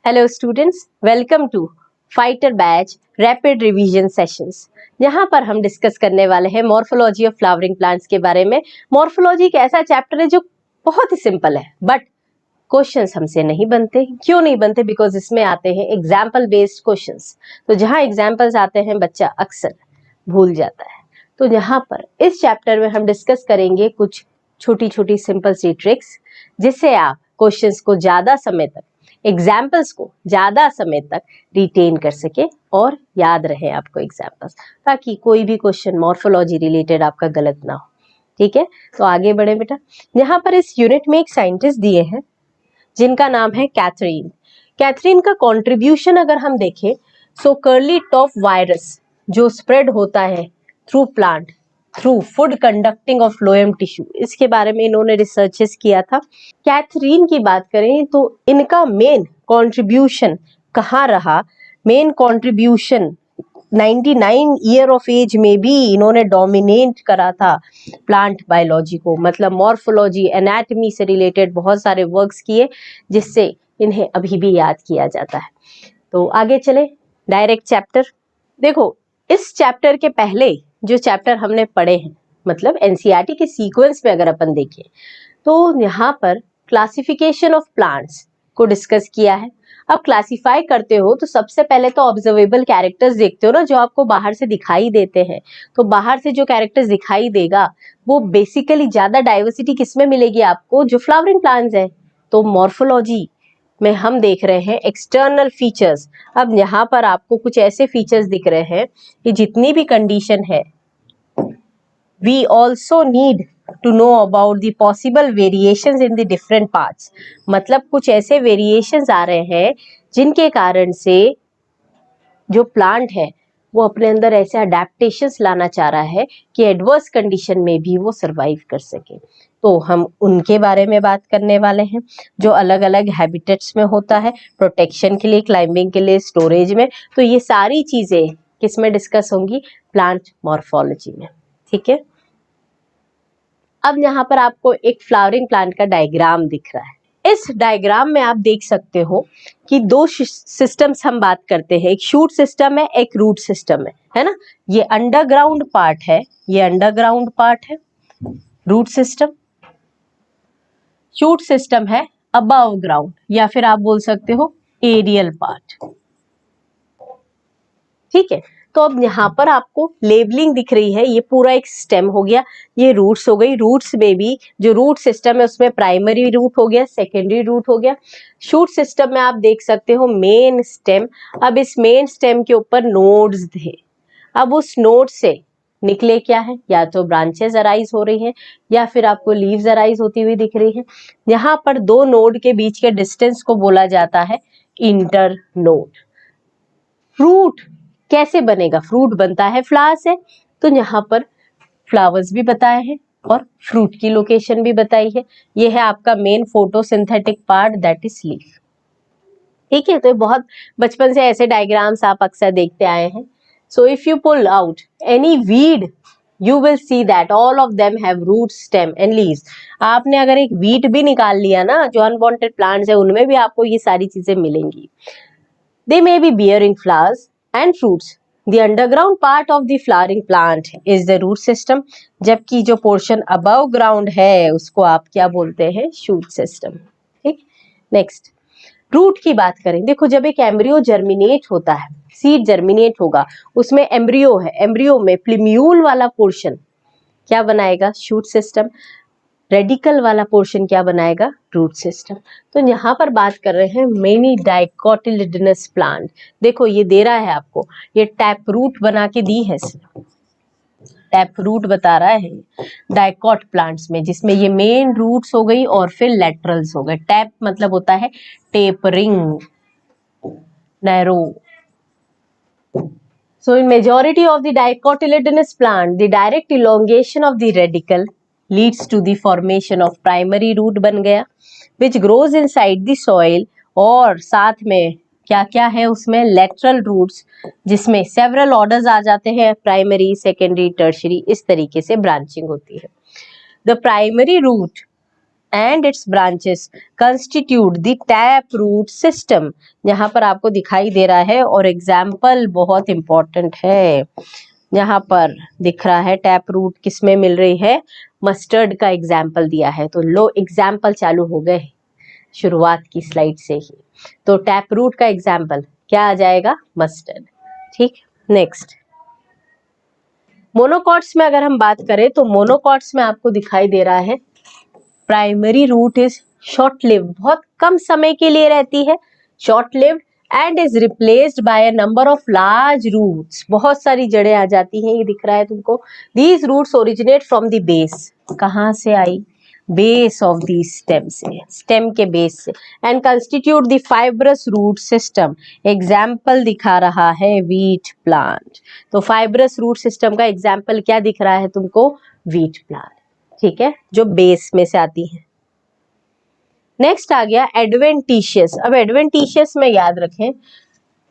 Hello students, welcome to fighter batch rapid revision sessions. यहाँ पर हम डिस्कस करने वाले हैं मॉर्फोलॉजी ऑफ फ्लावरिंग प्लांट्स के बारे में। मॉर्फोलॉजी एक ऐसा चैप्टर है जो बहुत ही सिंपल है, बट क्वेश्चंस हमसे नहीं बनते। क्यों नहीं बनते? बिकॉज इसमें आते हैं एग्जाम्पल बेस्ड क्वेश्चंस। तो जहाँ एग्जाम्पल्स आते हैं बच्चा अक्सर भूल जाता है। तो यहाँ पर इस चैप्टर में हम डिस्कस करेंगे कुछ छोटी छोटी सिंपल सी ट्रिक्स, जिससे आप क्वेश्चंस को ज्यादा समय तक, एग्जाम्पल्स को ज्यादा समय तक रिटेन कर सके और याद रहे आपको एग्जाम्पल्स, ताकि कोई भी क्वेश्चन मॉर्फोलॉजी रिलेटेड आपका गलत ना हो। ठीक है, तो आगे बढ़े बेटा। यहाँ पर इस यूनिट में एक साइंटिस्ट दिए हैं जिनका नाम है कैथरीन। कैथरीन का कंट्रीब्यूशन अगर हम देखें, सो कर्ली टॉप वायरस जो स्प्रेड होता है through plant through food conducting of phloem tissue, इसके बारे में इन्होंने रिसर्चेस किया था। कैथरीन की बात करें तो इनका मेन कंट्रीब्यूशन कहाँ रहा? Main contribution 99 year of age में भी इन्होंने डोमिनेट करा था प्लांट बायोलॉजी को, मतलब मॉर्फोलॉजी, एनाटॉमी से रिलेटेड बहुत सारे वर्क्स किए, जिससे इन्हें अभी भी याद किया जाता है। तो आगे चले डायरेक्ट चैप्टर। देखो, इस चैप्टर के पहले जो चैप्टर हमने पढ़े हैं, मतलब एनसीईआरटी के सीक्वेंस में अगर अपन देखें, तो यहाँ पर क्लासिफिकेशन ऑफ प्लांट्स को डिस्कस किया है। अब क्लासिफाई करते हो तो सबसे पहले तो ऑब्जर्वेबल कैरेक्टर्स देखते हो ना, जो आपको बाहर से दिखाई देते हैं। तो बाहर से जो कैरेक्टर्स दिखाई देगा वो बेसिकली ज्यादा डाइवर्सिटी किसमें मिलेगी आपको? जो फ्लावरिंग प्लांट्स है। तो मॉर्फोलॉजी में हम देख रहे हैं एक्सटर्नल फीचर्स। अब यहाँ पर आपको कुछ ऐसे फीचर्स दिख रहे हैं कि जितनी भी कंडीशन है, we also need to know about the possible variations in the different parts. मतलब कुछ ऐसे वेरिएशंस आ रहे हैं जिनके कारण से जो प्लांट है वो अपने अंदर ऐसे अडेप्टेशंस लाना चाह रहा है कि एडवर्स कंडीशन में भी वो सरवाइव कर सके। तो हम उनके बारे में बात करने वाले हैं, जो अलग अलग हैबिटेट्स में होता है, प्रोटेक्शन के लिए, क्लाइंबिंग के लिए, स्टोरेज में। तो ये सारी चीजें किस में डिस्कस होंगी? प्लांट मॉर्फोलॉजी में। ठीक है, अब यहाँ पर आपको एक फ्लावरिंग प्लांट का डायग्राम दिख रहा है। इस डायग्राम में आप देख सकते हो कि दो सिस्टम्स हम बात करते हैं, एक शूट सिस्टम है, एक रूट सिस्टम है ना। ये अंडरग्राउंड पार्ट है, ये अंडरग्राउंड पार्ट है रूट सिस्टम। शूट सिस्टम है अबव ग्राउंड, या फिर आप बोल सकते हो एरियल पार्ट। ठीक है, तो अब यहाँ पर आपको लेबलिंग दिख रही है, ये पूरा एक स्टेम हो गया, ये रूट्स हो गई। रूट्स में भी जो रूट सिस्टम है उसमें प्राइमरी रूट हो गया, सेकेंडरी रूट हो गया। शूट सिस्टम में आप देख सकते हो मेन स्टेम। अब इस मेन स्टेम के ऊपर नोड्स थे। अब उस नोड से निकले क्या है? या तो ब्रांचेस अराइज हो रही हैं, या फिर आपको लीव्स अराइज होती हुई दिख रही है। यहाँ पर दो नोड के बीच के डिस्टेंस को बोला जाता है इंटर नोड। फ्रूट कैसे बनेगा? फ्रूट बनता है फ्लावर से। तो यहाँ पर फ्लावर्स भी बताए हैं और फ्रूट की लोकेशन भी बताई है। ये है आपका main photosynthetic part, that is leaf. ठीक है, तो बहुत बचपन से ऐसे डायग्राम्स आप अक्सर देखते आए हैं। So if you pull out any weed, you will see that all of them have root, stem and leaves. आपने अगर एक वीट भी निकाल लिया ना, जो अनवांटेड प्लांट्स है, उनमें भी आपको ये सारी चीजें मिलेंगी। They may be bearing flowers and fruits. The underground part of the flowering plant is the root system, जबकि जो पोर्शन above ground है उसको आप क्या बोलते हैं? shoot system। ठीक, नेक्स्ट रूट की बात करें। देखो, जब एक एम्ब्रियो जर्मिनेट होता है, सीड जर्मिनेट होगा, उसमें एम्ब्रियो है, एम्ब्रियो में प्लीम्यूल वाला पोर्शन क्या बनाएगा? Shoot system. रेडिकल वाला पोर्शन क्या बनाएगा? Root system. तो यहाँ पर बात कर रहे हैं मेनी डाइकोटिलिडनस प्लांट। देखो, ये दे रहा है आपको, ये टैप रूट बना के दी है, टैप रूट बता रहा है डाइकोट प्लांट्स में, जिसमें ये मेन रूट्स हो गई और फिर लेटरल्स हो गए। टैप मतलब होता है tapering, narrow. So in majority of the dicotyledonous plant, the direct elongation of the radicle leads to the formation of primary root बन गया, which grows inside the soil। और साथ में क्या क्या है उसमें? lateral roots, जिसमें several orders आ जाते हैं, primary, secondary, tertiary, इस तरीके से branching होती है। The primary root and its branches constitute the tap root system. यहाँ पर आपको दिखाई दे रहा है और एग्जाम्पल बहुत इंपॉर्टेंट है। यहाँ पर दिख रहा है टैप रूट किसमें मिल रही है, मस्टर्ड का एग्जाम्पल दिया है। तो लो एग्जाम्पल चालू हो गए शुरुआत की स्लाइड से ही। तो टैप रूट का एग्जाम्पल क्या आ जाएगा, मस्टर्ड। ठीक, नेक्स्ट मोनोकॉट्स में अगर हम बात करें तो मोनोकॉट्स में आपको दिखाई दे रहा है primary root is short lived, बहुत कम समय के लिए रहती है, short lived and is replaced by a number of large roots, बहुत सारी जड़ें आ जाती हैं, ये दिख रहा है तुमको। These roots originate from the base, कहाँ से आई, बेस ऑफ द स्टेम से, स्टेम के बेस से, and constitute the fibrous root system. Example दिखा रहा है वीट प्लांट। तो फाइब्रस रूट सिस्टम का एग्जाम्पल क्या दिख रहा है तुमको, वीट प्लांट, ठीक है, जो बेस में से आती है। नेक्स्ट आ गया एडवेंटिशियस। अब एडवेंटिशियस में याद रखें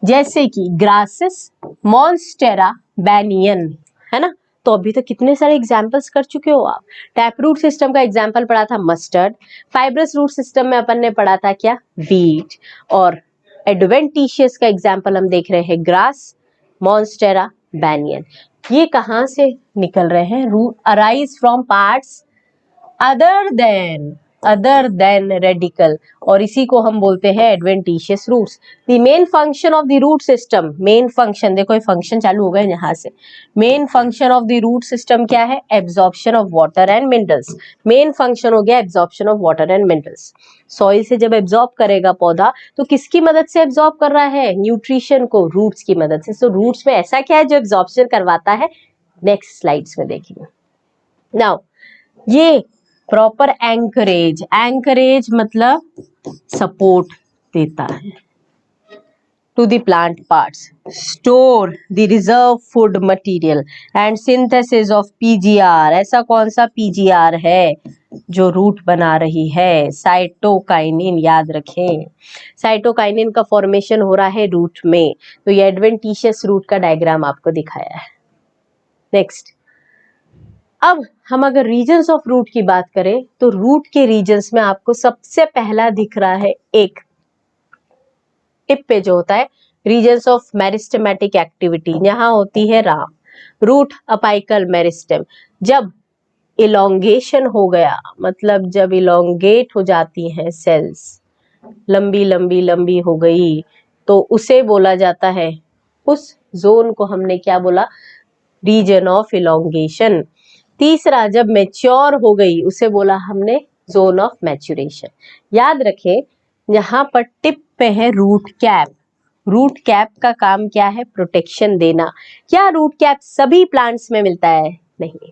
जैसे कि ग्रासेस, मॉन्स्टेरा, बैनियन, है ना। तो अभी तक कितने सारे एग्जाम्पल्स कर चुके हो आप। टैप रूट सिस्टम का एग्जाम्पल पढ़ा था मस्टर्ड, फाइब्रस रूट सिस्टम में अपन ने पढ़ा था क्या, वीट, और एडवेंटिशियस का एग्जाम्पल हम देख रहे हैं ग्रास, मॉन्स्टेरा, बैनियन। ये कहाँ से निकल रहे हैं, root arise from parts other than radicle, और इसी को हम बोलते हैं adventitious roots. The main function of the root system, main function देखो, ये फंक्शन चालू हो गए यहाँ से। Main function of the root system क्या है, absorption of water and minerals. Main function हो गया absorption of water and minerals. Soil से जब एब्जॉर्ब करेगा पौधा तो किसकी मदद से एब्जॉर्ब कर रहा है, न्यूट्रिशन को, रूट्स की मदद से। तो रूट्स में ऐसा क्या है जो एब्जॉर्प्शन करवाता है, नेक्स्ट स्लाइड्स में देखेंगे। नाउ ये प्रॉपर एंकरेज, एंकरेज मतलब सपोर्ट देता है to the plant parts, store the reserve food material and synthesis of PGR. ऐसा कौन सा पीजीआर है जो रूट बना रही है, साइटोकाइनिन, याद रखें साइटोकाइनिन का फॉर्मेशन हो रहा है रूट में। तो ये एडवेंटिशियस रूट का डायग्राम आपको दिखाया है। नेक्स्ट, अब हम अगर रीजन्स ऑफ रूट की बात करें तो रूट के रीजन्स में आपको सबसे पहला दिख रहा है एक टिप पे जो होता है रीजन्स ऑफ मेरिस्टेमेटिक एक्टिविटी, यहाँ होती है राम, रूट अपाइकल मेरिस्टेम। जब इलोंगेशन हो गया, मतलब जब इलोंगेट हो जाती हैं सेल्स, लंबी लंबी लंबी हो गई, तो उसे बोला जाता है, उस जोन को हमने क्या बोला, रीजन ऑफ इलोंगेशन। तीसरा, जब मैच्योर हो गई उसे बोला हमने जोन ऑफ मैच्योरेशन। याद रखें यहाँ पर टिप पे है रूट कैप। रूट कैप का काम क्या है, प्रोटेक्शन देना। क्या रूट कैप सभी प्लांट्स में मिलता है, नहीं।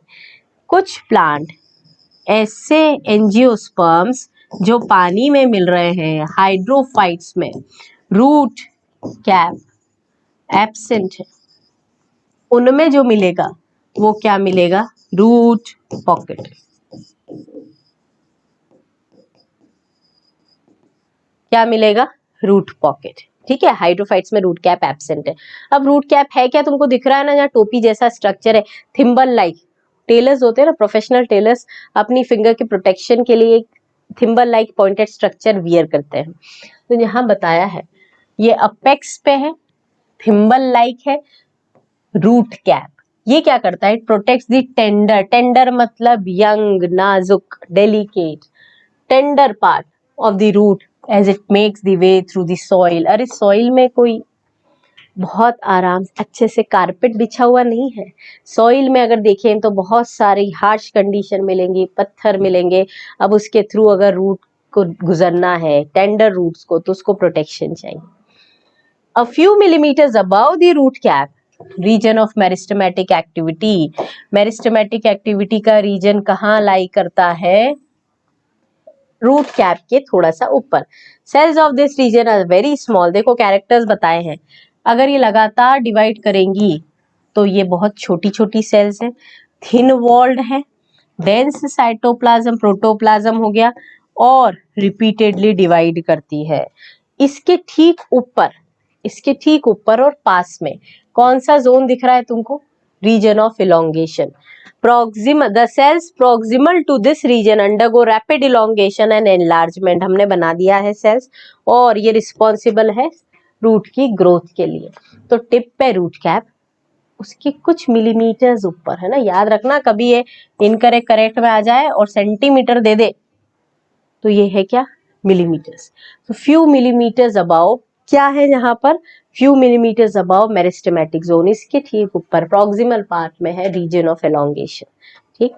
कुछ प्लांट ऐसे एंजियोस्पर्म्स जो पानी में मिल रहे हैं, हाइड्रोफाइट्स में रूट कैप एब्सेंट है, उनमें जो मिलेगा वो क्या मिलेगा, रूट पॉकेट। क्या मिलेगा, रूट पॉकेट, ठीक है। हाइड्रोफाइट्स में रूट कैप एब्सेंट है। अब रूट कैप है क्या, तुमको दिख रहा है ना, यहाँ टोपी जैसा स्ट्रक्चर है, थिम्बल लाइक। टेलर्स होते हैं ना, प्रोफेशनल टेलर्स अपनी फिंगर के प्रोटेक्शन के लिए thimble like pointed structure wear करते हैं। तो यहाँ बताया है ये अपेक्स पे है, थिम्बल लाइक है, रूट कैप। ये क्या करता है, it protects the tender, tender मतलब यंग, नाजुक, delicate, tender part of the root as it makes the way through the soil. अरे सॉइल में कोई बहुत आराम अच्छे से कारपेट बिछा हुआ नहीं है। सॉइल में अगर देखें तो बहुत सारी हार्श कंडीशन मिलेंगी, पत्थर मिलेंगे। अब उसके थ्रू अगर रूट को गुजरना है, टेंडर रूट्स को, तो उसको प्रोटेक्शन चाहिए। A few millimeters above the root cap, region of meristematic activity. Meristematic activity का region कहाँ लाई करता है, रूट कैप के थोड़ा सा ऊपर। Cells of this region are very small. देखो कैरेक्टर्स बताए हैं, अगर ये लगातार डिवाइड करेंगी तो ये बहुत छोटी छोटी सेल्स है, थिन वॉल्ड है, डेंस साइटोप्लाज्म, प्रोटोप्लाज्म हो गया, और रिपीटेडली डिवाइड करती है। इसके ठीक ऊपर, इसके ठीक ऊपर और पास में कौन सा जोन दिख रहा है तुमको, region of elongation. The cells proximal to this region undergo rapid elongation and enlargement. हमने बना दिया है cells और ये responsible है रूट की ग्रोथ के लिए. तो टिप पे रूट कैप, उसकी कुछ मिलीमीटर्स ऊपर है ना, याद रखना कभी ये इनकरेक्ट करेक्ट में आ जाए और सेंटीमीटर दे दे तो ये है क्या, मिलीमीटर्स. तो फ्यू मिलीमीटर्स अबाउ क्या है यहाँ पर, few millimetres about meristematic zone, इसके ठीक ऊपर प्रॉक्सिमल पार्ट में है रीजन ऑफ एलोंगेशन. ठीक,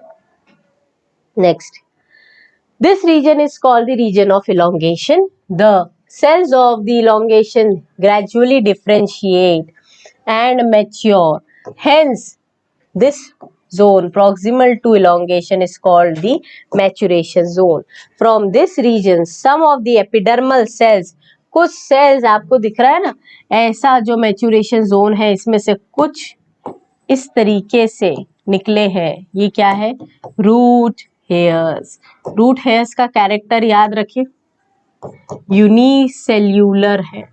next, this region is called the region of elongation. The cells of the elongation gradually differentiate and mature. Hence, this zone proximal to elongation is called the maturation zone. From this region, some of the epidermal cells, कुछ sales आपको दिख रहा है ना, ऐसा जो maturation zone है इसमें से कुछ इस तरीके से निकले हैं. ये क्या है, रूट हेयर्स. रूट हेयर्स का कैरेक्टर याद रखिए, यूनिसेल्यूलर है.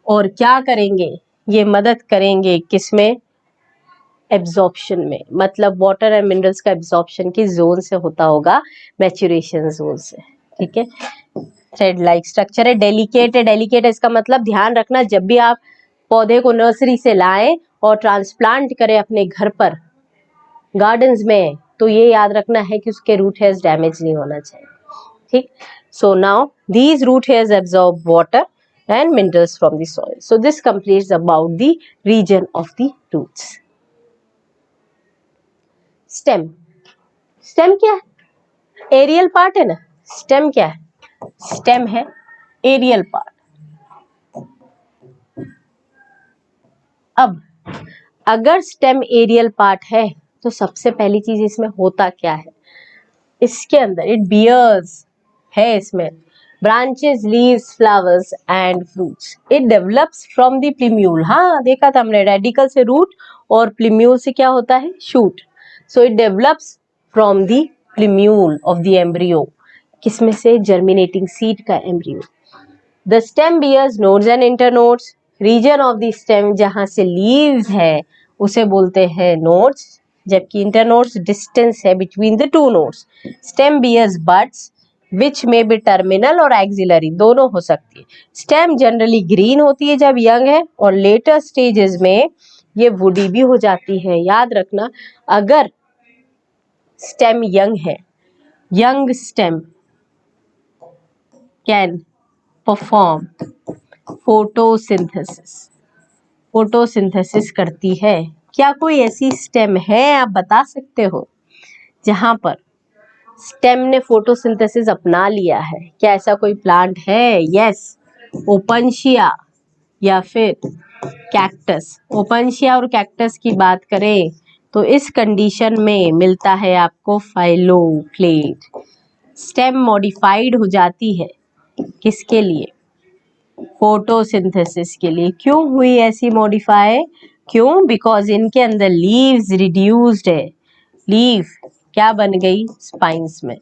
और क्या करेंगे, ये मदद करेंगे किसमें, एब्जॉर्प्शन में. मतलब वाटर एंड मिनरल्स का एब्जॉर्प्शन किस जोन से होता होगा, मैच्यूरेशन जोन से. ठीक है, थ्रेड लाइक स्ट्रक्चर है. डेलिकेट है, डेलिकेट है इसका मतलब ध्यान रखना जब भी आप पौधे को नर्सरी से लाएं और ट्रांसप्लांट करें अपने घर पर गार्डन्स में, तो ये याद रखना है कि उसके रूट हेयर्स डैमेज नहीं होना चाहिए. ठीक, so now these root hairs absorb water and minerals from the soil. So this completes about the region of the roots. Stem. Stem क्या है, एरियल पार्ट है ना. स्टेम क्या है, स्टेम है एरियल पार्ट. अब अगर स्टेम एरियल पार्ट है तो सबसे पहली चीज इसमें होता क्या है, इसके अंदर इट बियर्स है, इसमें branches, leaves, flowers and fruits. It develops from the plumule. हाँ देखा था हमने, रेडिकल से रूट और प्लीम्यूल से क्या होता है, shoot. So it develops from the plumule of the embryo. किसमें से, germinating seed का embryo. The stem bears nodes and internodes. Region of the stem जहाँ से leaves है उसे बोलते हैं nodes, जबकि internodes distance है between the two nodes. Stem bears buds which may be terminal और axillary, दोनों हो सकती है. स्टेम जनरली ग्रीन होती है जब यंग है और लेटर स्टेजेस में ये वुडी भी हो जाती है. याद रखना, अगर स्टेम यंग है, young stem can perform photosynthesis, photosynthesis करती है. क्या कोई ऐसी स्टेम है, आप बता सकते हो, जहां पर स्टेम ने फोटोसिंथेसिस अपना लिया है? क्या ऐसा कोई प्लांट है? यस, ओपनशिया या फिर कैक्टस. ओपनशिया और कैक्टस की बात करें तो इस कंडीशन में मिलता है आपको फाइलोक्लेट. स्टेम मॉडिफाइड हो जाती है किसके लिए, फोटोसिंथेसिस के लिए. क्यों हुई ऐसी मॉडिफाई, क्यों, बिकॉज इनके अंदर लीव्स रिड्यूस्ड है. लीव क्या बन गई, स्पाइंस में.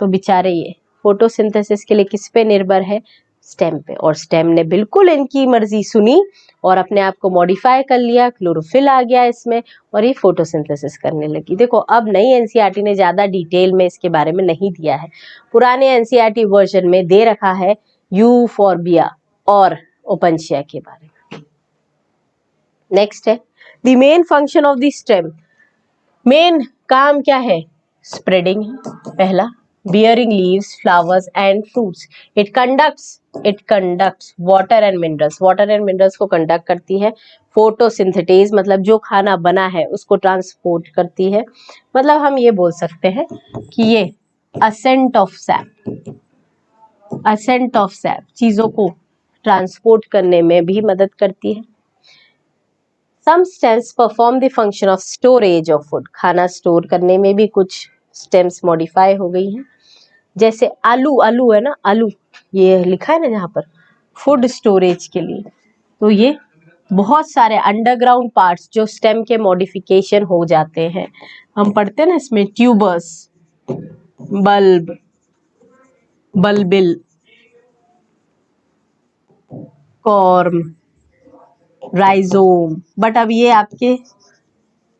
तो बेचारे ये फोटोसिंथेसिस के लिए किस पे निर्भर है, स्टेम पे. और स्टेम ने बिल्कुल इनकी मर्जी सुनी और अपने आप को मॉडिफाई कर लिया, क्लोरोफिल आ गया इसमें और ये फोटोसिंथेसिस करने लगी. देखो अब नई एनसीईआरटी ने ज्यादा डिटेल में इसके बारे में नहीं दिया है, पुराने एनसीईआरटी वर्जन में दे रखा है यूफॉर्बिया और ओपनशिया के बारे में. नेक्स्ट है the main function of the stem. Main काम क्या है, स्प्रेडिंग है पहला, bearing leaves, flowers and fruits. It conducts water and minerals. Water and minerals को conduct करती है. Photosynthesis मतलब जो खाना बना है उसको ट्रांसपोर्ट करती है. मतलब हम ये बोल सकते हैं कि ये ascent of sap चीजों को ट्रांसपोर्ट करने में भी मदद करती है. Some stems perform the function of storage of food. खाना स्टोर करने में भी कुछ स्टेम्स मॉडिफाई हो गई हैं. जैसे आलू, आलू है ना, आलू ये लिखा है ना यहाँ पर, फूड स्टोरेज के लिए. तो ये बहुत सारे अंडरग्राउंड पार्ट्स जो स्टेम के मॉडिफिकेशन हो जाते हैं. हम पढ़ते हैं ना इसमें, tubers, bulb, bulbil, corm, rhizome, but अब ये आपके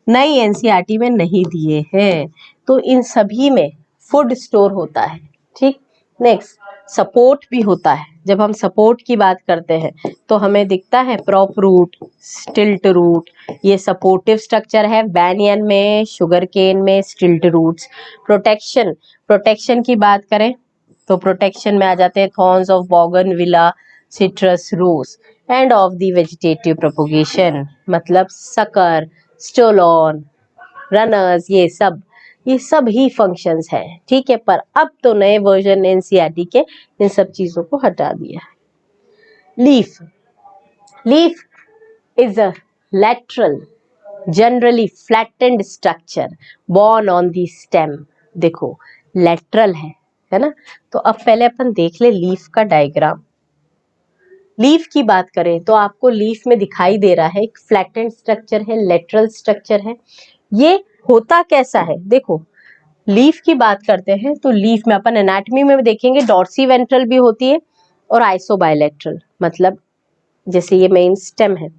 नई एनसीईआरटी में नहीं दिए हैं। तो इन सभी में फूड स्टोर होता है। ठीक, नेक्स्ट सपोर्ट भी होता है। जब हम सपोर्ट की बात करते हैं तो हमें दिखता है प्रॉप रूट, स्टिल्ट रूट, ये सपोर्टिव स्ट्रक्चर है बैनियन में, शुगर केन में स्टिल्ट रूट्स। प्रोटेक्शन, प्रोटेक्शन की बात करें तो प्रोटेक्शन में आ जाते हैं thorns of bougainvillea, citrus rose and of the vegetative propagation, मतलब सकर, स्टोलॉन, रनर्स, ये सब ही फंक्शंस हैं। ठीक है, पर अब तो नए वर्जन एनसीईआरटी के इन सब चीजों को हटा दिया है। Leaf, leaf is a lateral generally flattened structure born on the stem। देखो लेटरल है ना। तो अब पहले अपन देख ले लीफ का डायग्राम। लीफ की बात करें तो आपको लीफ में दिखाई दे रहा है एक फ्लैटेंड स्ट्रक्चर है, लेटरल स्ट्रक्चर है। ये होता कैसा है, देखो लीफ की बात करते हैं तो लीफ में अपन एनाटॉमी में देखेंगे डॉर्सी वेंट्रल भी होती है और आइसोबायलैटरल, मतलब जैसे ये मेन स्टेम है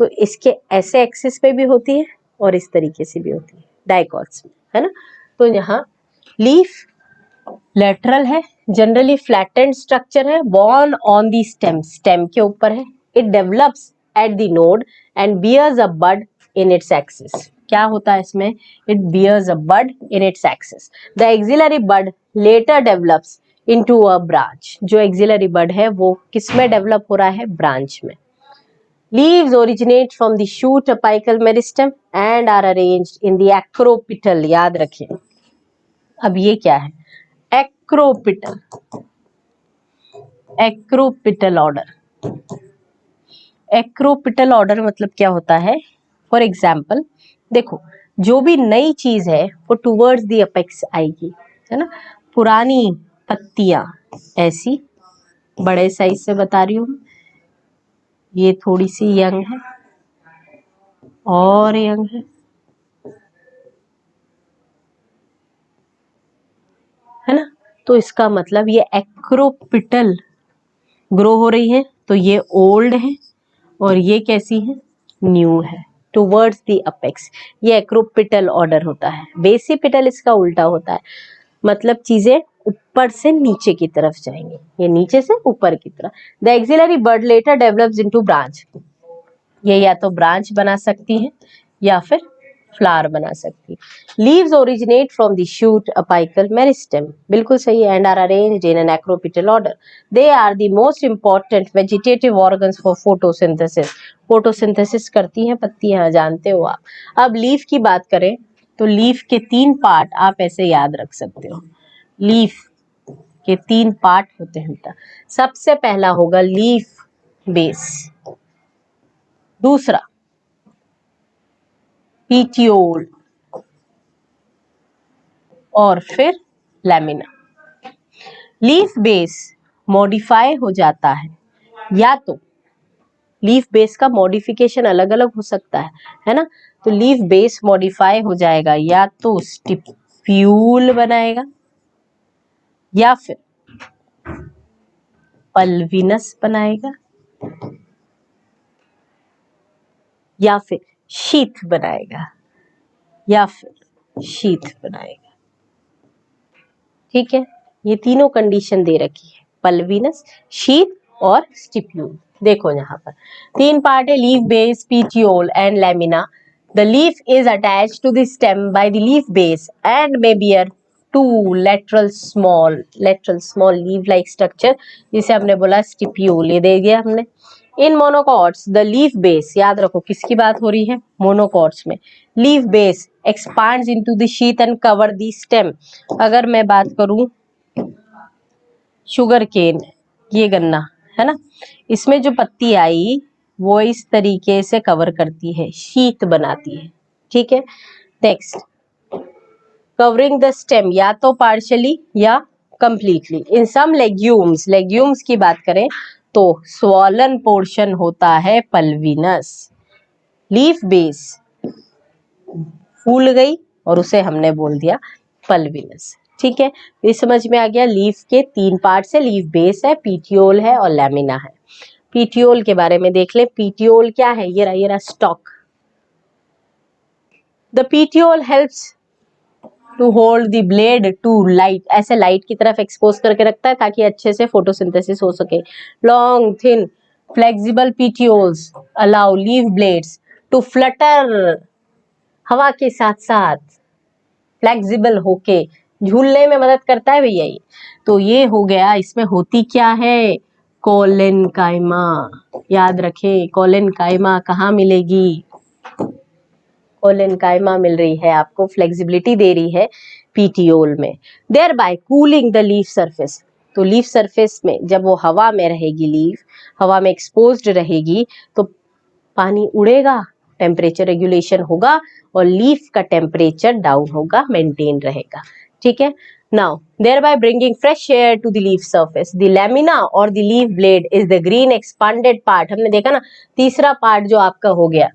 तो इसके ऐसे एक्सिस पे भी होती है और इस तरीके से भी होती है डाइकॉट्स में, है ना। तो यहाँ लीफ लेटरल है, जनरली फ्लैटेंड स्ट्रक्चर है, born on the stem, stem के ऊपर है। It develops at the node and bears a bud in its axis. क्या होता है इसमें, it bears a bud in its axis. The axillary bud later develops into a branch. जो axillary bud है वो किसमें डेवलप हो रहा है, ब्रांच में। Leaves originate from the shoot apical meristem and are arranged in the acropetal। याद रखें, अब ये क्या है, acropetal, acropetal order. Acropetal order मतलब क्या होता है, फॉर एग्जाम्पल देखो जो भी नई चीज है वो टूवर्ड्स द अपेक्स आएगी, है ना। पुरानी पत्तियां ऐसी बड़े साइज से बता रही हूँ, ये थोड़ी सी यंग है और यंग है ना। तो इसका मतलब ये एक्रोपिटल ग्रो हो रही है, तो ये ओल्ड है और ये कैसी है, न्यू है, टुवर्ड्स द अपेक्स। ये एक्रोपिटल ऑर्डर होता है। बेसिपिटल इसका उल्टा होता है, मतलब चीजें ऊपर से नीचे की तरफ जाएंगी, ये नीचे से ऊपर की तरफ। The axillary bud later develops into branch. ये या तो ब्रांच बना सकती है या फिर फ्लावर बना सकती है। Leaves originate from the shoot apical meristem, बिल्कुल सही है, and are arranged in an acropetal order. They are the most important vegetative organs for photosynthesis. Photosynthesis करती हैं पत्तियां, जानते हो आप। अब लीफ की बात करें तो लीफ के 3 पार्ट आप ऐसे याद रख सकते हो। लीफ के 3 पार्ट होते हैं बेटा। सबसे पहला होगा लीफ बेस, दूसरा पीटियोल और फिर लैमिना। लीफ बेस मॉडिफाई हो जाता है, या तो लीफ बेस का मॉडिफिकेशन अलग अलग हो सकता है ना। तो लीफ बेस मॉडिफाई हो जाएगा, या तो स्टिप्यूल बनाएगा या फिर पल्विनस बनाएगा या फिर शीथ बनाएगा या फिर शीथ बनाएगा। ठीक है, ये तीनों कंडीशन दे रखी है, पल्विनस, शीथ और स्टिप्यूल। देखो यहाँ पर 3 पार्ट है, leaf base, petiole and lamina. The leaf is attached to the stem by the leaf base and may bear 2 lateral small leaf like structure, जिसे हमने बोला स्टिप्यूल, ये दे दिया हमने। In monocots the leaf base, याद रखो किसकी बात हो रही है, मोनोकॉट्स में। Leaf base expands into the sheath and cover the stem. अगर मैं बात करूं शुगर केन, ये गन्ना है ना, इसमें जो पत्ती आई वो इस तरीके से कवर करती है, शीत बनाती है। ठीक है, नेक्स्ट कवरिंग द स्टेम, या तो पार्शियली या कंप्लीटली। इन सम लेग्यूम्स, लेग्यूम्स की बात करें तो स्वॉलन पोर्शन होता है पल्विनस। लीफ बेस फूल गई और उसे हमने बोल दिया पल्विनस। ठीक है, ये समझ में आ गया। लीफ के 3 पार्ट्स है, लीफ बेस है, पीटियोल है और लैमिना है। पीटियोल के बारे में देख लें। पीटियोल क्या है, ये रहा stalk. The petiole helps to hold the blade to light, ऐसे लाइट की तरफ एक्सपोज करके रखता है ताकि अच्छे से फोटोसिंथेसिस हो सके। Long thin flexible petioles allow leaf blades to flutter, हवा के साथ साथ फ्लेक्सिबल होके झूलने में मदद करता है भैया ये। तो ये हो गया, इसमें होती क्या है, कोलेनकाइमा। याद रखें, कोलेनकाइमा कहाँ मिलेगी, कोलेनकाइमा मिल रही है आपको, फ्लेक्सिबिलिटी दे रही है पीटियोल में। Thereby cooling the leaf surface, तो लीफ सरफेस में जब वो हवा में रहेगी, लीफ हवा में एक्सपोज्ड रहेगी तो पानी उड़ेगा, टेम्परेचर रेगुलेशन होगा और लीफ का टेम्परेचर डाउन होगा, मेंटेन रहेगा। ठीक है। Now there by bringing fresh air to the leaf surface, the lamina और the leaf blade is the green expanded part. हमने देखा ना, तीसरा पार्ट जो आपका हो गया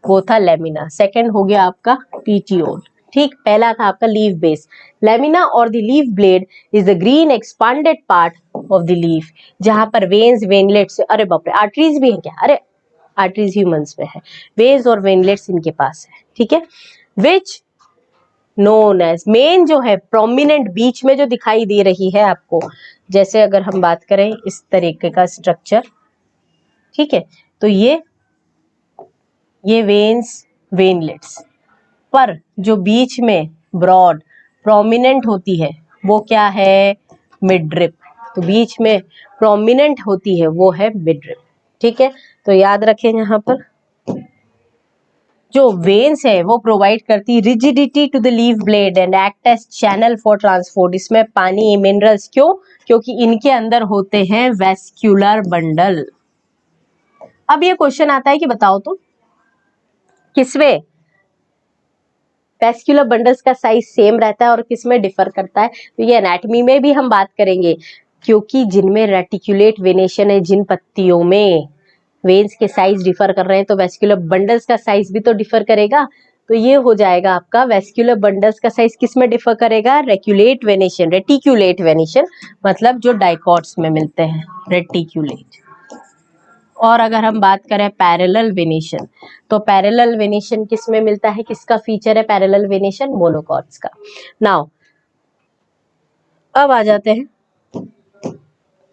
वो था लेमिना, सेकंड हो गया आपका पीटियोल। ठीक, पहला था आपका लीफ बेस। लेमिना और the leaf blade is the green expanded part of the leaf, जहां पर वेन्स, वेनलेट्स, अरे बाप रे, आर्टरीज भी है क्या, अरे आर्टरीज ह्यूमंस में है, वेन्स और वेनलेट्स इनके पास है। ठीक है। विच नोन एज, मेन जो है प्रोमिनेंट बीच में जो दिखाई दे रही है आपको, जैसे अगर हम बात करें इस तरीके का स्ट्रक्चर, ठीक है, तो ये वेन्स, वेनलेट्स, पर जो बीच में ब्रॉड प्रोमिनेंट होती है वो क्या है, मिडरिप। तो बीच में प्रोमिनेंट होती है वो है मिडरिप। ठीक है, तो याद रखें यहाँ पर जो वेन्स है वो प्रोवाइड करती rigidity to the leaf blade and act as channel for transport. इसमें पानी, मिनरल्स, क्यों, क्योंकि इनके अंदर होते हैं वेस्क्यूलर बंडल। अब ये क्वेश्चन आता है कि बताओ तो किसमें वेस्क्यूलर बंडल्स का साइज सेम रहता है और किसमें डिफर करता है। तो ये एनाटॉमी में भी हम बात करेंगे, क्योंकि जिनमें रेटिकुलेट वेनेशन है, जिन पत्तियों में वेन्स के साइज डिफर कर रहे हैं, तो वेस्क्यूलर बंडल्स का साइज भी तो डिफर करेगा। तो ये हो जाएगा आपका वेस्क्यूलर बंडल्स का साइज किसमें डिफर करेगा, रेटिकुलेट वेनेशन, मतलब जो डाइकॉट्स में मिलते हैं, रेटिकुलेट। और अगर हम बात करें पैरेलल वेनेशन, तो पैरेलल वेनेशन किस में मिलता है, किसका फीचर है पैरेलल वेनेशन, मोनोकॉट्स का। नाउ अब आ जाते हैं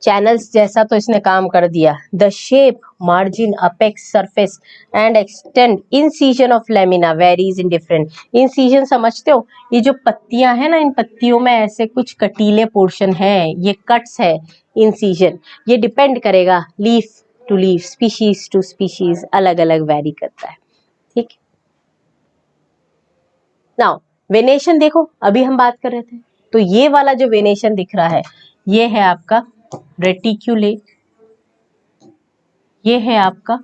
चैनल्स जैसा, तो इसने काम कर दिया। The shape, margin, apex, surface and extend incision of lamina varies in different. Incision समझते हो, ये जो पत्तियां हैं ना, इन पत्तियों में ऐसे कुछ कटीले पोर्शन है, ये कट्स है, इंसिजन। ये डिपेंड करेगा leaf to leaf, species to species, अलग अलग वेरी करता है। ठीक, नाउ वेनेशन देखो, अभी हम बात कर रहे थे, तो ये वाला जो वेनेशन दिख रहा है ये है आपका रेटिकुलेट, ये है आपका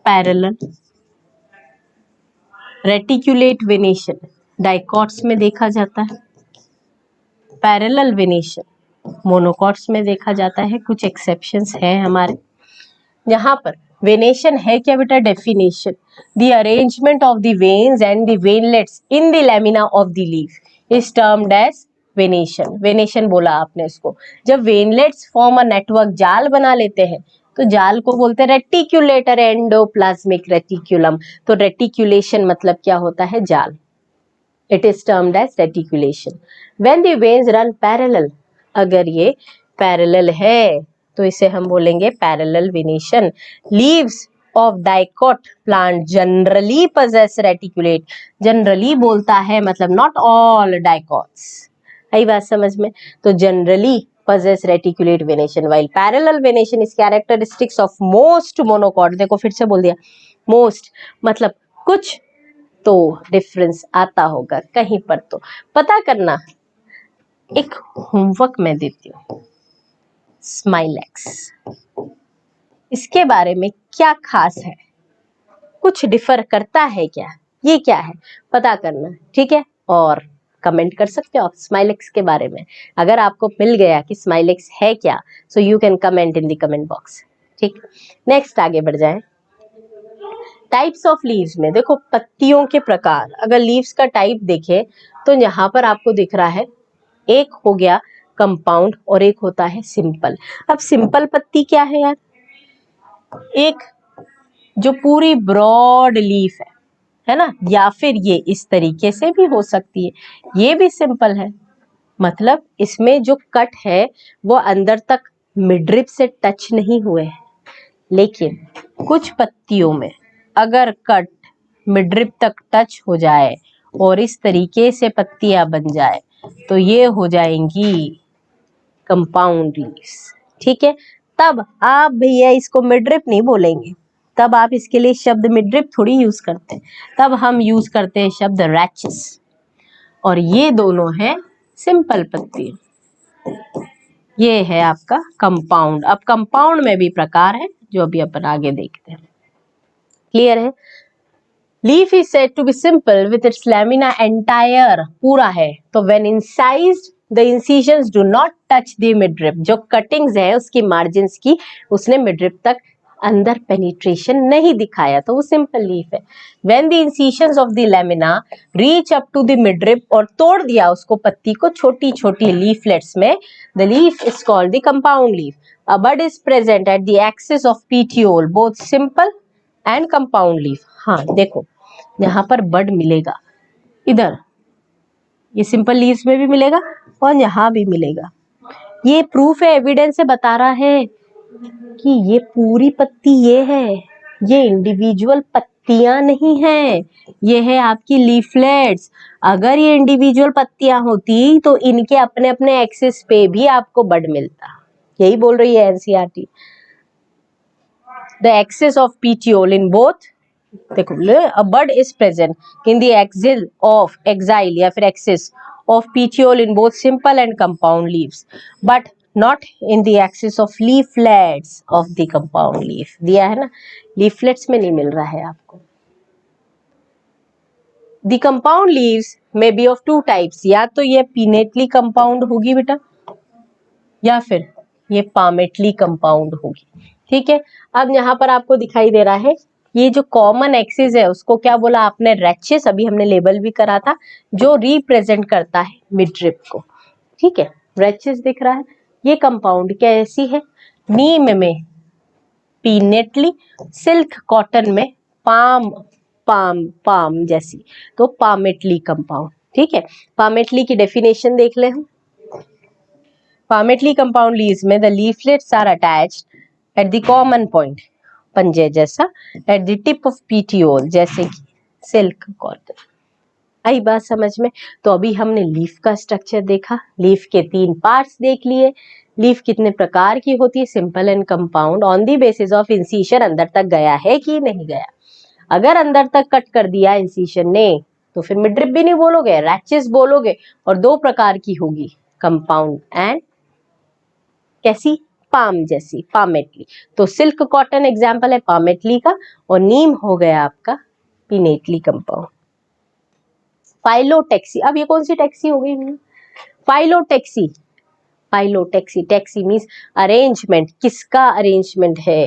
पैरेलल। रेटिकुलेट वेनेशन डाइकॉट्स में देखा जाता है, पैरेलल वेनेशन मोनोकॉट्स में देखा जाता है। कुछ एक्सेप्शंस हैं हमारे, यहाँ पर वेनेशन है क्या बेटा, definition, the arrangement of the veins and the veinlets in the lamina of the leaf is termed as venation. Venation बोला आपने इसको, जब वेनलेट्स फॉर्म अ नेटवर्क, जाल बना लेते हैं, तो जाल को बोलते हैं रेटिक्यूलेटर, एंडोप्लाज्मिक रेटिक्यूलम। तो रेटिक्यूलेशन मतलब क्या होता है, जाल। It is termed as reticulation. When the veins run parallel, अगर ये पैरेलल है तो इसे हम बोलेंगे parallel venation. Leaves of dicot plant generally possess reticulate, generally बोलता है मतलब नॉट ऑल डाइकॉट्स, आई बात समझ में। तो generally possess reticulate venation while parallel venation is characteristics of most monocot। देखो फिर से बोल दिया मोस्ट, मतलब कुछ तो डिफरेंस आता होगा कहीं पर, तो पता करना। एक होमवर्क मैं देती हूँ, स्माइलेक्स, इसके बारे में क्या खास है, कुछ डिफर करता है क्या, ये क्या है पता करना, ठीक है। और कमेंट कर सकते हो आप स्माइलेक्स के बारे में, अगर आपको मिल गया कि स्माइलेक्स है क्या, so you can comment in the comment box. ठीक, नेक्स्ट आगे बढ़ जाए। टाइप्स ऑफ लीव्स में देखो पत्तियों के प्रकार, अगर लीव्स का टाइप देखें तो यहाँ पर आपको दिख रहा है, एक हो गया कंपाउंड और एक होता है सिंपल। अब सिंपल पत्ती क्या है यार? एक जो पूरी ब्रॉड लीफ है ना, या फिर ये इस तरीके से भी हो सकती है, ये भी सिंपल है। मतलब इसमें जो कट है वो अंदर तक मिडरिप से टच नहीं हुए हैं, लेकिन कुछ पत्तियों में अगर कट मिडरिप तक टच हो जाए और इस तरीके से पत्तियां बन जाए तो ये हो जाएंगी कंपाउंड लीव्स। ठीक है, तब आप भैया इसको मिडरिप नहीं बोलेंगे, तब आप इसके लिए शब्द मिडरिप थोड़ी यूज करते हैं, तब हम यूज करते हैं शब्द रैचेस। और ये दोनों है सिंपल पत्ती, ये है आपका कंपाउंड। अब कंपाउंड में भी प्रकार है जो अभी अपन आगे देखते हैं। क्लियर है? Leaf is said to be simple with its lamina entire, पूरा है। तो when incised the incisions do not touch the midrib, जो कटिंग्स है उसकी मार्जिन्स की उसने मिडरिप तक अंदर पेनिट्रेशन नहीं दिखाया, तो वो सिंपल लीफ है। When the incisions of the lamina reach up to the midrib, और तोड़ दिया उसको पत्ती को छोटी छोटी लीफलेट्स में, the leaf is called the compound leaf. A bud is present at the axis of petiole, both simple and compound leaf. हाँ देखो, यहाँ पर बड मिलेगा, इधर ये सिंपल लीव्स में भी मिलेगा और यहाँ भी मिलेगा। ये प्रूफ है, एविडेंस से बता रहा है कि ये पूरी पत्ती ये है, ये इंडिविजुअल पत्तियां नहीं है, ये है आपकी लीफलेट्स। अगर ये इंडिविजुअल पत्तियां होती तो इनके अपने अपने एक्सिस पे भी आपको बड मिलता। यही बोल रही है NCERT. The axis of petiole in both, देखो, a bud is present in the axil of axile या फिर axis of petiole in both simple and compound leaves, but not in the axis of leaflets of the compound leaf। दिया है ना, leaflets में नहीं मिल रहा है आपको। The compound leaves may be of two types, या तो ये pinnately compound होगी बेटा, या फिर ये palmately compound होगी। ठीक है, अब यहाँ पर आपको दिखाई दे रहा है ये जो कॉमन एक्सिस है उसको क्या बोला आपने? रैचेस। अभी हमने लेबल भी करा था, जो रिप्रेजेंट करता है मिडरिप को। ठीक है, रैचेस दिख रहा है। ये कंपाउंड कैसी है? नीम में पीनेटली, सिल्क कॉटन में पाम पाम पाम जैसी, तो पामेटली कंपाउंड। ठीक है, पामेटली की डेफिनेशन देख ले हम। पामेटली कंपाउंड लीव्स में the leaflets are attached at the common point, पंजे जैसा, at the tip of petiole, जैसे कि सिल्क कॉटन। आई बात समझ में? तो अभी हमने लीफ का स्ट्रक्चर देखा, लीफ के 3 पार्ट्स देख लिए, लीफ कितने प्रकार की होती है, simple and compound, on the basis of incision अंदर तक गया है कि नहीं गया। अगर अंदर तक कट कर दिया इंसिशन ने तो फिर मिडरिप भी नहीं बोलोगे, रैचेस बोलोगे। और 2 प्रकार की होगी, कंपाउंड एंड कैसी? पाम जैसी, पामेटली। तो सिल्क कॉटन एग्जाम्पल है पामेटली का, और नीम हो गया आपका पिनेटली कंपाउंड। फाइलोटेक्सी, अब ये कौन सी टैक्सी हो गई? Phyllotaxy. Phyllotaxy, taxi means arrangement, किसका अरेंजमेंट है?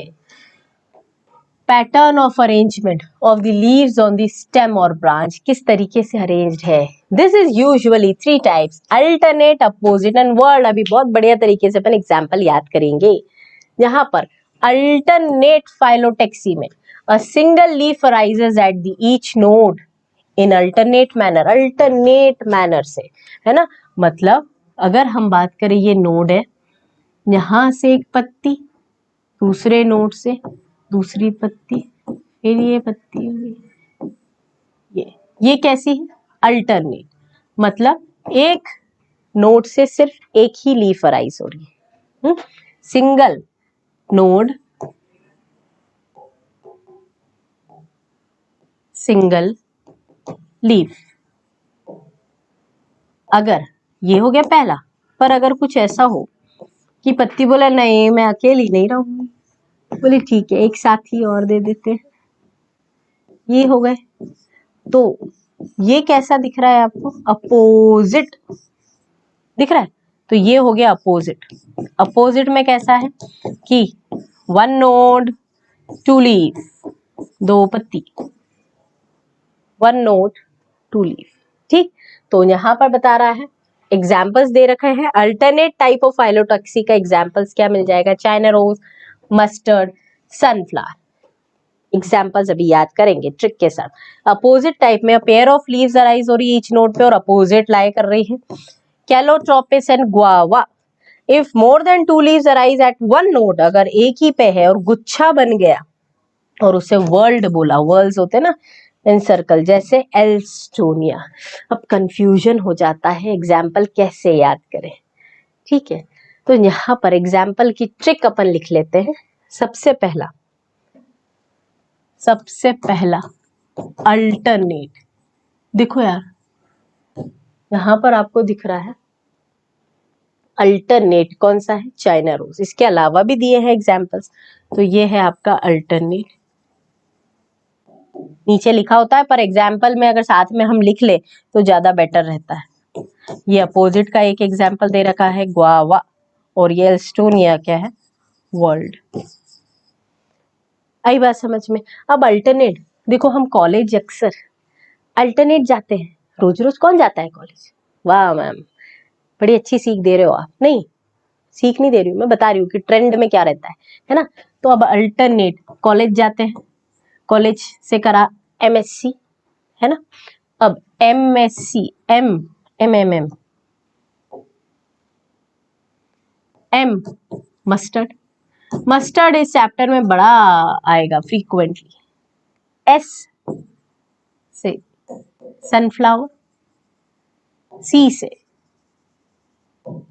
Pattern of arrangement of the leaves on the stem और ब्रांच, किस तरीके से अरेंज्ड है। This is usually 3 types, alternate, opposite and world. अभी बहुत बढ़िया तरीके से अपन एग्जाम्पल याद करेंगे। यहाँ पर अल्टरनेट फाइलोटेक्सी में a single leaf arises at the each node in alternate manner, alternate manner से, है ना। मतलब अगर हम बात करें, ये नोड है, यहां से एक पत्ती, दूसरे नोड से दूसरी पत्ती, फिर ये पत्ती होगी, ये कैसी है? अल्टरनेट। मतलब एक नोड से सिर्फ एक ही लीफ अराइज हो रही है, सिंगल नोड, सिंगल लीफ। अगर ये हो गया पहला, पर अगर कुछ ऐसा हो कि पत्ती बोला नहीं मैं अकेली नहीं रहूंगी, बोले ठीक है एक साथी और दे देते हैं, ये हो गए। तो ये कैसा दिख रहा है आपको? अपोजिट दिख रहा है, तो ये हो गया अपोजिट। अपोजिट में कैसा है कि 1 नोड 2 लीफ, 2 पत्ती, 1 नोड 2 लीफ। ठीक, तो यहां पर बता रहा है एग्जाम्पल्स दे रखे हैं। अल्टरनेट टाइप ऑफ फाइलोटॉक्सी का एग्जाम्पल्स क्या मिल जाएगा? China rose, mustard, sunflower. Examples अभी याद करेंगे ट्रिक के साथ। अपोजिट टाइप में पेयर ऑफ लीव्स अराइज हो रही है ईच नोड पे और अपोजिट लाई कर रही है। Calotropis and guava. If more than 2 leaves arise at one node, अगर एक ही पे है और गुच्छा बन गया और उसे वर्ल्ड बोला, वर्ल्ड्स होते ना इन सर्कल, जैसे एल्स्टोनिया। अब कंफ्यूजन हो जाता है एग्जाम्पल कैसे याद करें, ठीक है? तो यहाँ पर एग्जाम्पल की ट्रिक अपन लिख लेते हैं। सबसे पहला अल्टरनेट, देखो यार यहां पर आपको दिख रहा है अल्टरनेट कौन सा है? China rose. इसके अलावा भी दिए हैं एग्जाम्पल्स, तो ये है आपका अल्टरनेट। नीचे लिखा होता है पर एग्जाम्पल में अगर साथ में हम लिख ले तो ज्यादा बेटर रहता है। ये अपोजिट का एक एग्जाम्पल दे रखा है गुआवा, और ये एल्स्टोनिया क्या है? वर्ल्ड। आई बात समझ में? अब अल्टरनेट, देखो हम कॉलेज अक्सर अल्टरनेट जाते हैं, रोज रोज कौन जाता है कॉलेज? वाह मैम, बड़ी अच्छी सीख दे रहे हो आप। नहीं, सीख नहीं दे रही हूँ, मैं बता रही हूँ कि ट्रेंड में क्या रहता है ना? तो अब अल्टरनेट कॉलेज जाते हैं, कॉलेज से करा एमएससी, है ना? अब MSC, M M M M M mustard. Mustard इस चैप्टर में बड़ा आएगा फ्रीक्वेंटली। एस से सनफ्लावर, सी से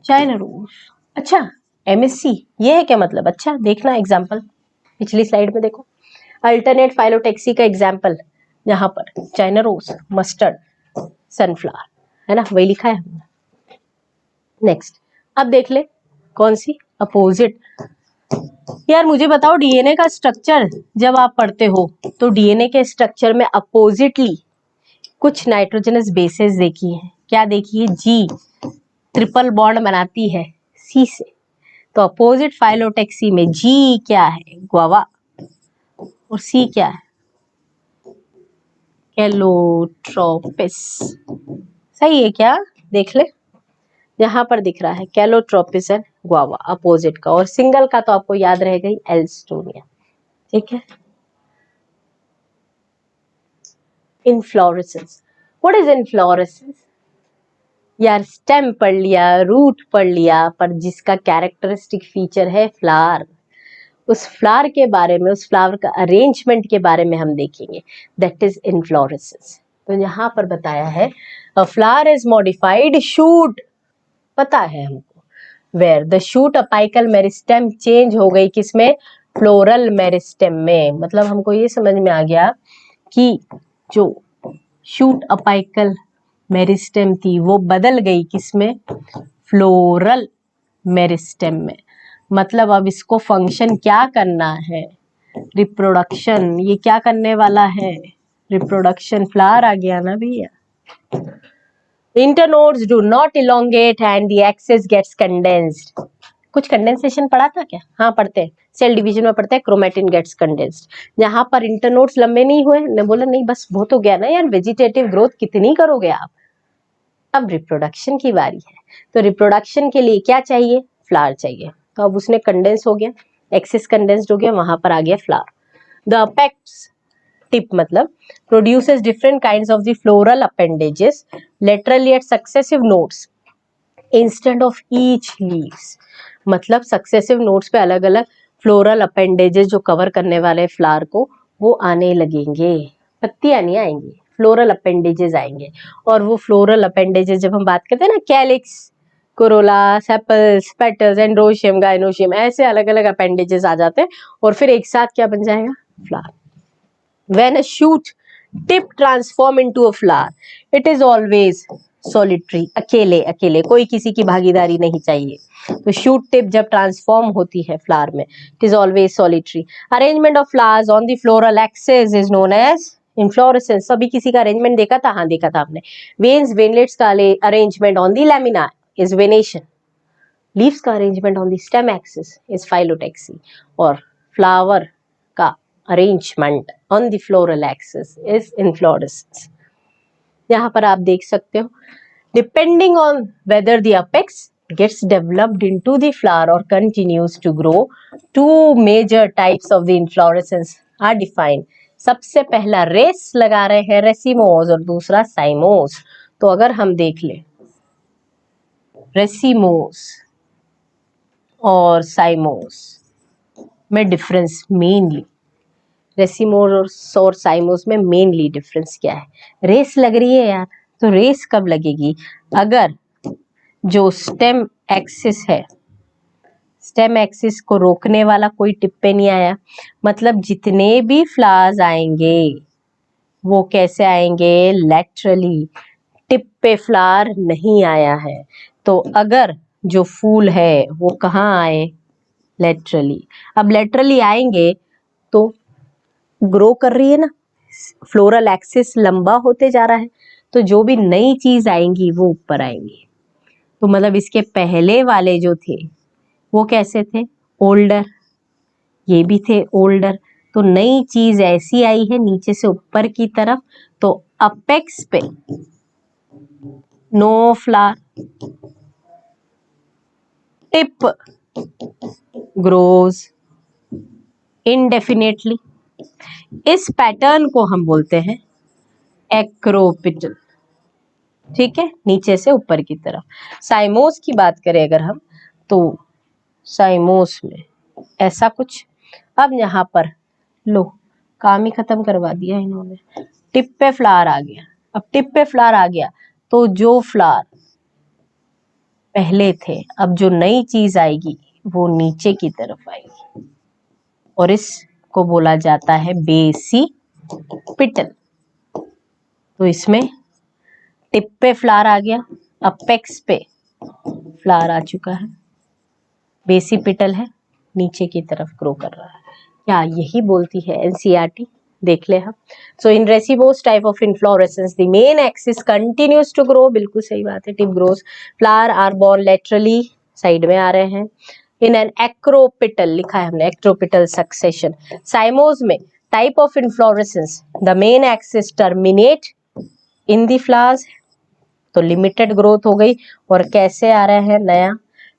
चाइना रोज। अच्छा, एमएससी ये है क्या मतलब? अच्छा देखना एग्जाम्पल पिछली स्लाइड में देखो, अल्टरनेट फाइलोटैक्सी का एग्जाम्पल यहाँ पर चाइना रोज, मस्टर्ड, सनफ्लावर, है ना? वही लिखा है हमने। नेक्स्ट, अब देख ले कौन सी? अपोजिट। यार मुझे बताओ डीएनए का स्ट्रक्चर जब आप पढ़ते हो तो डीएनए के स्ट्रक्चर में अपोजिटली कुछ नाइट्रोजनस बेसेस देखी है। क्या देखी है? जी ट्रिपल बॉन्ड बनाती है सी से, तो अपोजिट फाइलोटैक्सी में जी क्या है? गुआवा, और सी क्या है? कैलोट्रोपिस। सही है क्या? देख ले यहाँ पर दिख रहा है कैलोट्रोपिस एंड गुआवा अपोजिट का, और सिंगल का तो आपको याद रह गई एल्स्टोनिया, ठीक है? Inflorescence, what is inflorescence? यार स्टेम पढ़ लिया, रूट पढ़ लिया, पर जिसका कैरेक्टरिस्टिक फीचर है फ्लावर, उस फ्लावर के बारे में, उस फ्लावर का अरेंजमेंट के बारे में हम देखेंगे, दैट इज इनफ्लोरेसेंस। तो यहाँ पर बताया है a flower is modified shoot, पता है हमको, where the shoot apical meristem change हो गई किसमें? फ्लोरल मेरिस्टेम में। मतलब हमको ये समझ में आ गया कि जो शूट अपाइकल मेरिस्टेम थी वो बदल गई किसमें? फ्लोरल मेरिस्टेम में। मतलब अब इसको फंक्शन क्या करना है? रिप्रोडक्शन। ये क्या करने वाला है? रिप्रोडक्शन। फ्लावर आ गया ना भैया। Internodes do not elongate and the axis gets condensed. कुछ कंडेंसेशन पढ़ा था क्या? हाँ पढ़ते हैं, सेल डिवीजन में पढ़ते हैं, क्रोमेटिन गेट्स कंडेंस्ड। यहाँ पर इंटरनोड्स लंबे नहीं हुए, ने बोला नहीं बस बहुत हो गया ना यार, वेजिटेटिव ग्रोथ कितनी करोगे आप, अब रिप्रोडक्शन की बारी है। तो रिप्रोडक्शन के लिए क्या चाहिए? फ्लावर चाहिए। तो अब उसने कंडेंस हो गया, एक्सेस कंडेंस्ड हो गया, वहां पर आ गया फ्लावर। द अपेक्स टिप मतलब produces different kinds of the floral appendages laterally at successive nodes instead of each leaves. मतलब सक्सेसिव नोड्स पे अलग अलग फ्लोरल अपेंडेजेस जो कवर करने वाले फ्लावर को वो आने लगेंगे, पत्तियां नहीं आएंगी, फ्लोरल अपेंडेजेस आएंगे। और वो फ्लोरल अपेंडेजेस जब हम बात करते हैं ना, calyx, Corolla, sepals, petals, androecium, gynoecium, ऐसे अलग अलग अपेंडेजेस आ जाते हैं और फिर एक साथ क्या बन जाएगा? Flower. When a shoot tip transform into a flower, it is always solitary, अकेले अकेले, कोई किसी की भागीदारी नहीं चाहिए। तो शूट टिप जब ट्रांसफॉर्म होती है फ्लावर में, it is always solitary. Arrangement of flowers on the floral axis is known as inflorescence. अभी किसी का अरेंजमेंट देखा था? हाँ देखा था आपने। वेन्स, वेनलेट्स का arrangement on the lamina is venation. Leaves का arrangement on the stem axis is phyllotaxy, और फ्लावर का arrangement on the floral axis is inflorescence. यहाँ पर आप देख सकते हो Depending on whether the apex gets developed into the flower or continues to grow, two major types of the inflorescence are defined. सबसे पहला रेस लगा रहे हैं रेसिमोस और दूसरा साइमोस। तो अगर हम देख ले रेसिमोस और साइमोस में डिफरेंस, मेनली रेसिमोस और साइमोस में मेनली डिफरेंस क्या है? रेस लग रही है यार, तो रेस कब लगेगी? अगर जो स्टेम एक्सिस है, स्टेम एक्सिस को रोकने वाला कोई टिप पे नहीं आया, मतलब जितने भी फ्लावर्स आएंगे वो कैसे आएंगे? लैटरली। टिप पे फ्लावर नहीं आया है, तो अगर जो फूल है वो कहाँ आए? लैटरली। अब लैटरली आएंगे तो ग्रो कर रही है ना, फ्लोरल एक्सिस लंबा होते जा रहा है, तो जो भी नई चीज आएंगी वो ऊपर आएंगी। तो मतलब इसके पहले वाले जो थे वो कैसे थे? ओल्डर। ये भी थे ओल्डर। तो नई चीज ऐसी आई है नीचे से ऊपर की तरफ, तो अपेक्स पे no flower, tip grows indefinitely. इस पैटर्न को हम बोलते हैं एक्रोपिटल। ठीक है, नीचे से ऊपर की तरफ। साइमोस की बात करें अगर हम, तो साइमोस में ऐसा कुछ। अब यहाँ पर लो, काम ही खत्म करवा दिया इन्होंने। टिप पे फ्लावर आ गया। अब टिप पे फ्लावर आ गया तो जो फ्लावर पहले थे, अब जो नई चीज आएगी वो नीचे की तरफ आएगी, और इसको बोला जाता है बेसी पिटल। तो इसमें टिप पे फ्लावर आ गया, अपेक्स पे फ्लावर आ चुका है, बेसी पिटल है, नीचे की तरफ ग्रो कर रहा है। क्या यही बोलती है एनसीईआरटी? देख ले हम। So in racemose type of inflorescence the main axis continues to grow. बिल्कुल सही बात है, tip grows. Flower are borne laterally, side में आ रहे हैं। इन एन एक्रोपिटल, लिखा है हमने एक्रोपिटल सक्सेशन। साइमोस में type of inflorescence the main axis terminate in the flowers, तो लिमिटेड ग्रोथ हो गई। और कैसे आ रहे हैं? नया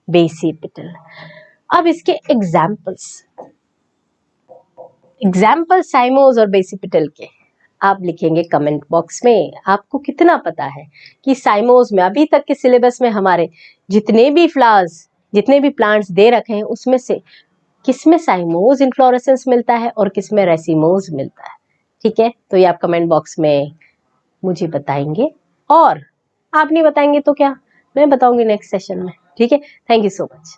बेसिपिटल। अब इसके एग्जाम्पल साइमोस और बेसिपिटल के आप लिखेंगे कमेंट बॉक्स में। आपको कितना पता है कि साइमोस में अभी तक के सिलेबस में हमारे जितने भी फ्लावर्स, जितने भी प्लांट्स दे रखे हैं, उसमें से किसमें साइमोस इन्फ्लोरेसेंस मिलता है और किसमें रेसिमोस मिलता है? ठीक है, तो ये आप कमेंट बॉक्स में मुझे बताएंगे, और आप नहीं बताएंगे तो क्या, मैं बताऊंगी नेक्स्ट सेशन में। ठीक है, थैंक यू सो मच।